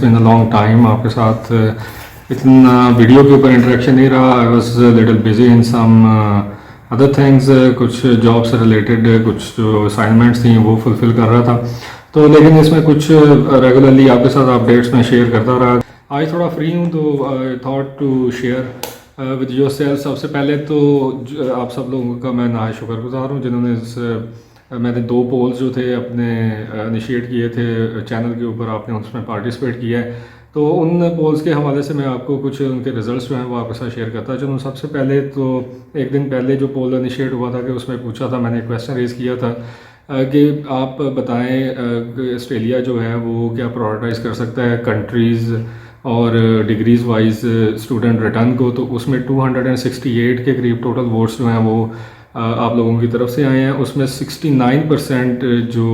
Bin a long time आपके साथ इतना वीडियो के ऊपर इंटरेक्शन नहीं रहा। I was little busy in some other things, कुछ जॉब से रिलेटेड कुछ जो असाइनमेंट्स थी वो फुलफ़िल कर रहा था। तो लेकिन इसमें कुछ रेगुलरली आपके साथ अपडेट्स में शेयर करता रहा। आज थोड़ा फ्री हूँ तो I thought to share with yourself. सबसे पहले तो आप सब लोगों का मैं ना शुक्रगुजार हूँ जिन्होंने मैंने 2 पोल्स जो थे अपने इनिशिएट किए थे चैनल के ऊपर, आपने उसमें पार्टिसिपेट किया है। तो उन पोल्स के हवाले से मैं आपको कुछ उनके रिजल्ट्स जो हैं वो आपके साथ शेयर करता चलूँ। सबसे पहले तो एक दिन पहले जो पोल इनिशिएट हुआ था कि उसमें पूछा था, मैंने क्वेश्चन रेज़ किया था कि आप बताएं ऑस्ट्रेलिया जो है वो क्या प्रायोरिटाइज़ कर सकता है कंट्रीज़ और डिग्रीज़ वाइज स्टूडेंट रिटर्न को। तो उसमें 268 के करीब टोटल वोट्स जो हैं वो आप लोगों की तरफ से आए हैं। उसमें 69% जो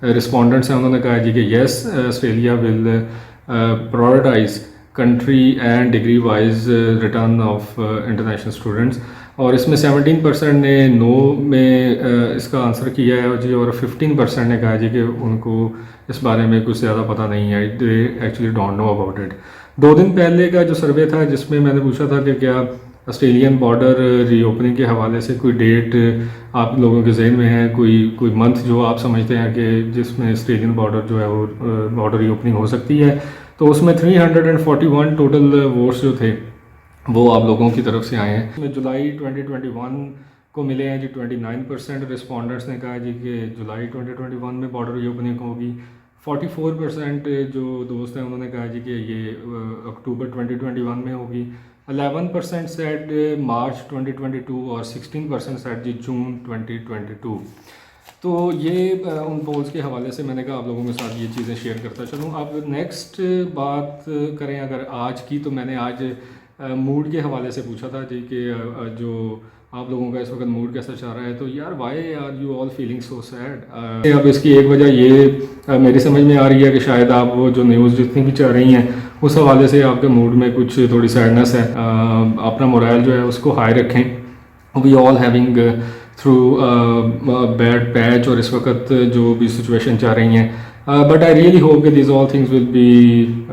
रिस्पोंडेंट्स हैं उन्होंने कहा जी कि yes Australia will prioritize country and degree wise return of international students, और इसमें 17% ने नो में इसका आंसर किया है जी, और 15% ने कहा जी कि उनको इस बारे में कुछ ज़्यादा पता नहीं है, दे actually don't know about it. 2 दिन पहले का जो सर्वे था जिसमें मैंने पूछा था कि क्या ऑस्ट्रेलियन बॉर्डर रीओपनिंग के हवाले से कोई डेट आप लोगों के जहन में है, कोई मंथ जो आप समझते हैं कि जिसमें ऑस्ट्रेलियन बॉर्डर जो है वो बॉर्डर रीओपनिंग हो सकती है। तो उसमें 341 टोटल वोट्स जो थे वो आप लोगों की तरफ से आए हैं। इसमें जुलाई 2021 को मिले हैं जी 29% रिस्पोंडेंट्स ने कहा जी कि जुलाई 2021 में बॉर्डर रीओपनिंग होगी। 44% जो दोस्त हैं उन्होंने कहा जी कि ये अक्टूबर 2021 में होगी। 11% सेड मार्च 2022 और 16% सेड जी जून 2022। तो ये उन पोल्स के हवाले से मैंने कहा आप लोगों के साथ ये चीज़ें शेयर करता चलूँ। अब नेक्स्ट बात करें अगर आज की, तो मैंने आज मूड के हवाले से पूछा था जी कि जो आप लोगों का इस वक्त मूड कैसा चल रहा है। तो यार why are you all feeling so sad. अब इसकी एक वजह ये मेरी समझ में आ रही है कि शायद आप वो जो न्यूज़ जितनी भी चल रही हैं उस हवाले से आपके मूड में कुछ थोड़ी सैडनेस है। अपना मोरल जो है उसको हाई रखें। We all having through bad patch, और इस वक्त जो भी सिचुएशन चल रही हैं, बट आई रियली होप कि this all things will be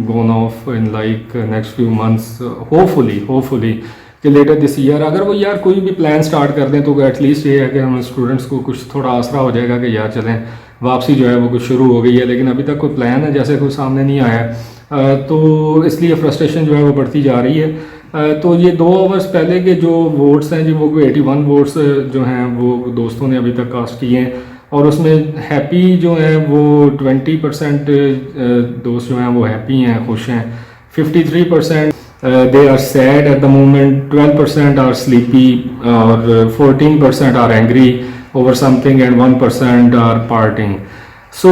gone of in like next few months, hopefully कि लेटर दिस ईयर। अगर वो यार कोई भी प्लान स्टार्ट कर दें तो एटलीस्ट ये है कि हम स्टूडेंट्स को कुछ थोड़ा आसरा हो जाएगा कि यार चलें वापसी जो है वो कुछ शुरू हो गई है। लेकिन अभी तक कोई प्लान है जैसे कोई सामने नहीं आया है, तो इसलिए फ्रस्ट्रेशन जो है वो बढ़ती जा रही है। तो ये 2 आवर्स पहले के जो वोट्स हैं जी वो 81 वोट्स जो हैं वो दोस्तों ने अभी तक कास्ट किए हैं, और उसमें हैप्पी जो हैं वो 20% दोस्त जो हैं वो हैप्पी हैं, खुश हैं। 53% they are sad at the moment, 12% are sleepy, और 14% are angry over something, and 1% are partying. So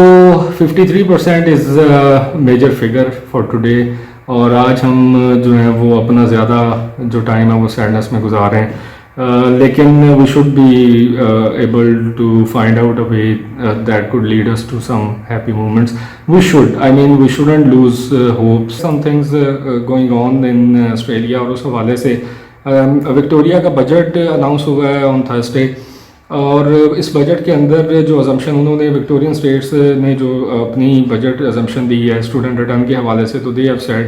53% is a major figure for today। और आज हम जो है वो अपना ज़्यादा जो टाइम है वो सैडनेस में गुजार रहे हैं, लेकिन we should be able to find out a way that could lead us to some happy moments. We should, I mean we shouldn't lose hope. Some things going on in Australia, और उस हवाले से Victoria का budget announce हुआ है on Thursday, और इस budget के अंदर जो अजम्पशन उन्होंने विक्टोरियन स्टेट्स ने जो अपनी बजट अजम्पशन दी है स्टूडेंट रिटर्न के हवाले से, तो दे हैव सेड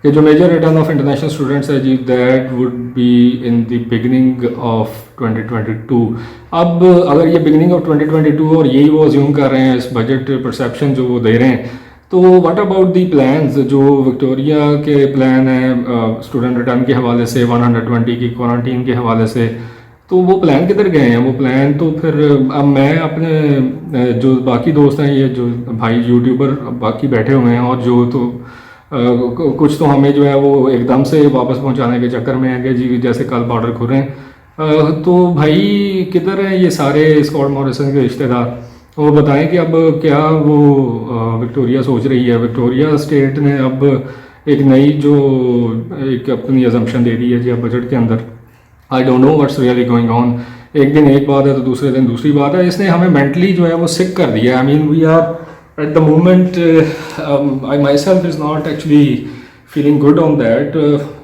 कि जो major return of international students है जी that would be in the beginning of 2022। अब अगर ये बिगनिंग ऑफ 2022 और यही वो अज्यूम कर रहे हैं इस बजट परसेप्शन जो वो दे रहे हैं, तो व्हाट अबाउट दी प्लान्स जो विक्टोरिया के प्लान है स्टूडेंट रिटर्न के हवाले से, 120 की क्वारंटीन के हवाले से, तो वो प्लान किधर गए हैं? वो प्लान तो फिर अब मैं अपने जो बाकी दोस्त हैं, ये जो भाई यूट्यूबर बाकी बैठे हुए हैं, और जो तो कुछ तो हमें जो है वो एकदम से वापस पहुंचाने के चक्कर में है कि जी जैसे कल बॉर्डर खुल रहे हैं, तो भाई किधर हैं ये सारे स्कॉट मॉरिसन के रिश्तेदार? वो बताएं कि अब क्या वो विक्टोरिया सोच रही है। विक्टोरिया स्टेट ने अब एक नई जो एक अपनी अजम्पशन दे दी है जी अब बजट के अंदर। I don't know what's really going on. एक दिन एक बात है तो दूसरे दिन दूसरी बात है। इसने हमें मेंटली जो है वो सिक कर दिया। I mean we are at the moment, I myself is not actually feeling good on that.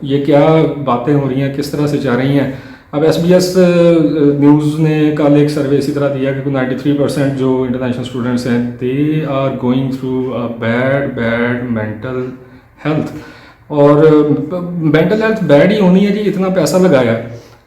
ये क्या बातें हो रही हैं, किस तरह से जा रही हैं। अब SBS न्यूज़ ने कल एक सर्वे इसी तरह दिया कि 93% जो इंटरनेशनल स्टूडेंट्स हैं they are going through a bad mental health. और मेंटल हेल्थ बैड ही होनी है जी, इतना पैसा लगाया।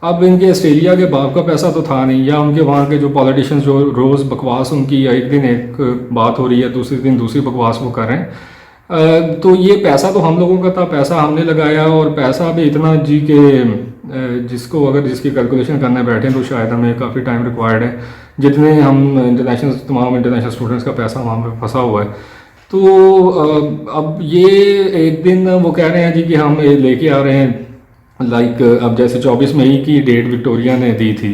अब इनके ऑस्ट्रेलिया के बाप का पैसा तो था नहीं, या उनके वहाँ के जो पॉलिटिशियंस जो रोज़ बकवास उनकी एक दिन एक बात हो रही है, दूसरे दिन दूसरी बकवास वो कर रहे हैं। तो ये पैसा तो हम लोगों का था, पैसा हमने लगाया, और पैसा भी इतना जी के जिसको अगर जिसकी कैलकुलेशन करने बैठे तो शायद हमें काफ़ी टाइम रिक्वायर्ड है, जितने हम तमाम इंटरनेशनल स्टूडेंट्स का पैसा वहाँ पे फंसा हुआ है। तो अब ये एक दिन वो कह रहे हैं जी कि हम ये लेके आ रहे हैं, लाइक अब जैसे 24 मई की डेट विक्टोरिया ने दी थी,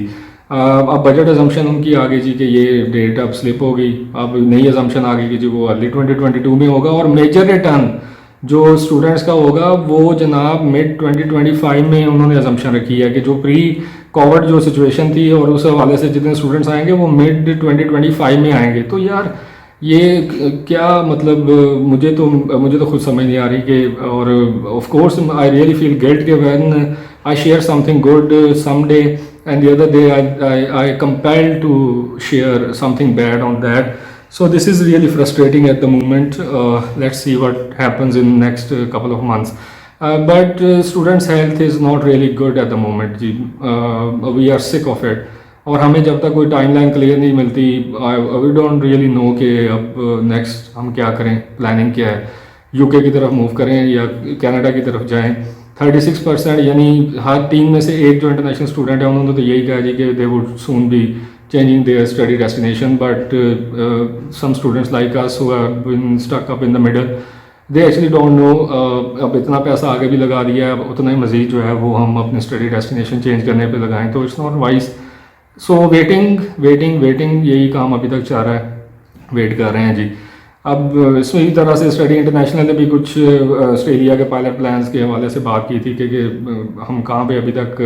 अब बजट अजम्पशन उनकी आ गई जी कि ये डेट अब स्लिप हो गई। अब नई अजम्पशन आ गई कि जी वो अर्ली 2022 में होगा, और मेजर रिटर्न जो स्टूडेंट्स का होगा वो जनाब मिड 2025 में उन्होंने अजम्पशन रखी है कि जो प्री कोविड जो सिचुएशन थी और उस हवाले से जितने स्टूडेंट्स आएंगे वो मिड 2025 में आएंगे। तो यार ये क्या मतलब, मुझे तो खुद समझ नहीं आ रही कि, और of course I really feel guilt कि when I share something good someday and the other day I compelled to share something bad on that. So this is really frustrating at the moment. Let's see what happens in next couple of months. But students health is not really good at the moment जी, we are sick of it, और हमें जब तक कोई timeline clear नहीं मिलती we don't really no कि अब नेक्स्ट हम क्या करें, प्लानिंग क्या है, यूके की तरफ मूव करें या कनाडा की तरफ जाएं। 36% यानी हर 3 में से एक जो इंटरनेशनल स्टूडेंट है उन्होंने तो यही कहा जी कि they would soon be changing their study destination, but some students like us who have been stuck up in the middle they actually don't know. अब इतना पैसा आगे भी लगा दिया है, अब उतना ही मज़ीद जो है वो हम अपने स्टडी डेस्टिनेशन चेंज करने पे लगाएं, तो it's not wise. So waiting यही काम अभी तक चल रहा है, वेट कर रहे हैं जी। अब इसमें इसी तरह से स्टडी इंटरनेशनल ने भी कुछ ऑस्ट्रेलिया के पायलट प्लान्स के हवाले से बात की थी कि हम कहाँ पे अभी तक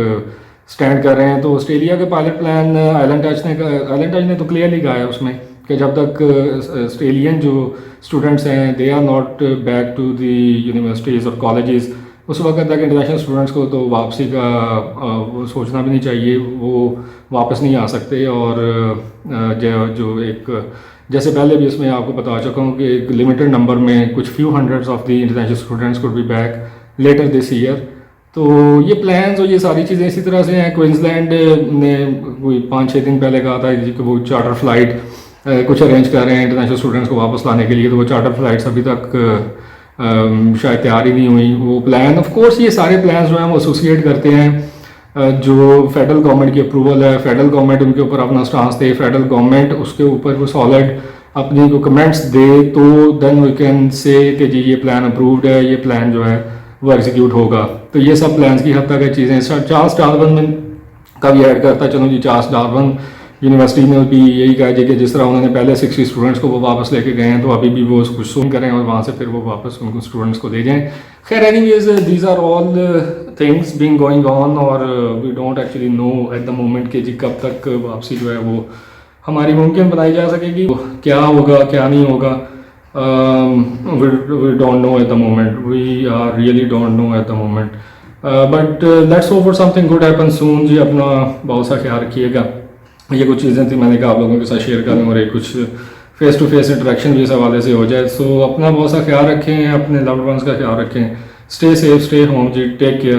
स्टैंड कर रहे हैं। तो ऑस्ट्रेलिया के पायलट प्लान एलन टच ने तो क्लियरली कहा है उसमें कि जब तक ऑस्ट्रेलियन जो स्टूडेंट्स हैं they are not back to the universities और कॉलेजेस, उस वक्त तक इंटरनेशनल स्टूडेंट्स को तो वापसी का वो सोचना भी नहीं चाहिए, वो वापस नहीं आ सकते। और जो एक जैसे पहले भी इसमें आपको बता चुका हूँ कि एक लिमिटेड नंबर में कुछ few hundreds of the international students could be back later this year. तो ये प्लान्स और ये सारी चीज़ें इसी तरह से हैं। क्वींसलैंड ने कोई 5-6 दिन पहले कहा था कि वो चार्टर फ्लाइट कुछ अरेंज कर रहे हैं इंटरनेशनल स्टूडेंट्स को वापस लाने के लिए, तो वो चार्टर फ्लाइट्स अभी तक शायद तैयार ही नहीं हुई वो प्लान। ऑफ कोर्स ये सारे प्लान्स जो हैं वो एसोसिएट करते हैं जो फेडरल गवर्नमेंट की अप्रूवल है, फेडरल गवर्नमेंट उनके ऊपर अपना स्टांस दे, फेडरल गवर्नमेंट उसके ऊपर वो सॉलिड अपनी को कमेंट्स दे, तो देन वी कैन से कि जी ये प्लान अप्रूव्ड है, ये प्लान जो है वो एग्जीक्यूट होगा। तो ये सब प्लान्स की हद तक है चीज़ें। चार्ल्स डार्विन में का भी ऐड करता चलो जी, चार्ल्स डार्विन यूनिवर्सिटी में भी यही कहा जी कि जिस तरह उन्होंने पहले 60 स्टूडेंट्स को वो वापस लेके गए हैं, तो अभी भी वो कुछ सुन करें और वहाँ से फिर वो वापस उनको स्टूडेंट्स को ले जाएं। खैर anyways these are all things being going on, और we don't actually know at the moment कि जी कब तक वापसी जो है वो हमारी मुमकिन बनाई जा सकेगी, क्या होगा क्या नहीं होगा। We don't know at the moment, we are really don't know at the moment, but let's hope for something good happen soon जी। अपना बहुत सा ख्याल रखिएगा। ये कुछ चीज़ें थी मैंने कहा आप लोगों के साथ शेयर करूँ, और एक कुछ फेस टू फेस इंटरेक्शन भी इस हवाले से हो जाए। सो अपना बहुत सा ख्याल रखें, अपने लव्ड वंस का ख्याल रखें, स्टे सेफ, स्टे होम जी, टेक केयर।